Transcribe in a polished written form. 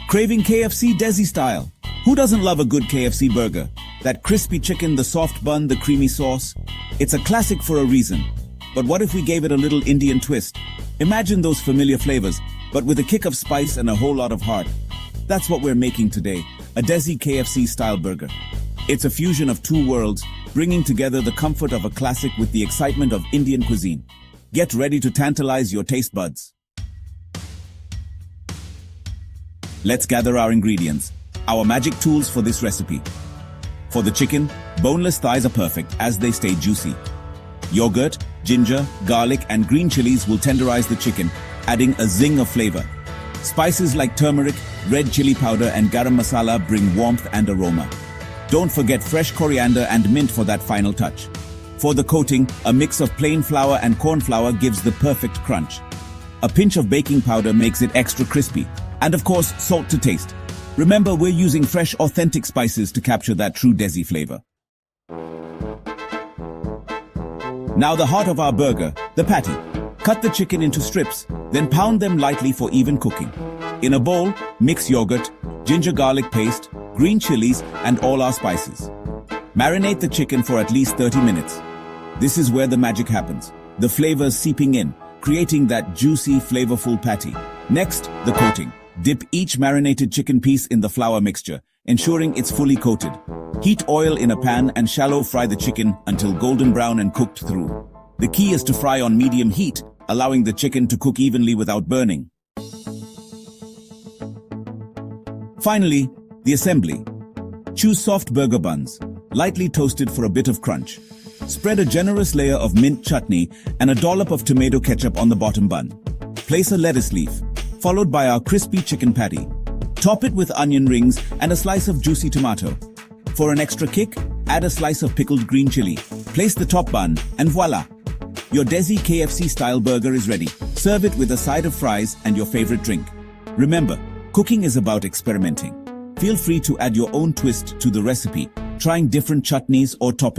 Craving KFC Desi style? Who doesn't love a good KFC burger? That crispy chicken, the soft bun, the creamy sauce. It's a classic for a reason. But what if we gave it a little Indian twist? Imagine those familiar flavors, but with a kick of spice and a whole lot of heart. That's what we're making today, a Desi KFC style burger. It's a fusion of two worlds, bringing together the comfort of a classic with the excitement of Indian cuisine. Get ready to tantalize your taste buds. Let's gather our ingredients, our magic tools for this recipe. For the chicken, boneless thighs are perfect as they stay juicy. Yogurt, ginger, garlic and green chilies will tenderize the chicken, adding a zing of flavor. Spices like turmeric, red chili powder and garam masala bring warmth and aroma. Don't forget fresh coriander and mint for that final touch. For the coating, a mix of plain flour and corn flour gives the perfect crunch. A pinch of baking powder makes it extra crispy. And of course, salt to taste. Remember, we're using fresh, authentic spices to capture that true Desi flavor. Now the heart of our burger, the patty. Cut the chicken into strips, then pound them lightly for even cooking. In a bowl, mix yogurt, ginger garlic paste, green chilies, and all our spices. Marinate the chicken for at least 30 minutes. This is where the magic happens. The flavors seeping in, creating that juicy, flavorful patty. Next, the coating. Dip each marinated chicken piece in the flour mixture, ensuring it's fully coated. Heat oil in a pan and shallow fry the chicken until golden brown and cooked through. The key is to fry on medium heat, allowing the chicken to cook evenly without burning. Finally, the assembly. Choose soft burger buns, lightly toasted for a bit of crunch. Spread a generous layer of mint chutney and a dollop of tomato ketchup on the bottom bun. Place a lettuce leaf, followed by our crispy chicken patty. Top it with onion rings and a slice of juicy tomato. For an extra kick, add a slice of pickled green chili. Place the top bun, and voila! Your Desi KFC style burger is ready. Serve it with a side of fries and your favorite drink. Remember, cooking is about experimenting. Feel free to add your own twist to the recipe, trying different chutneys or toppings.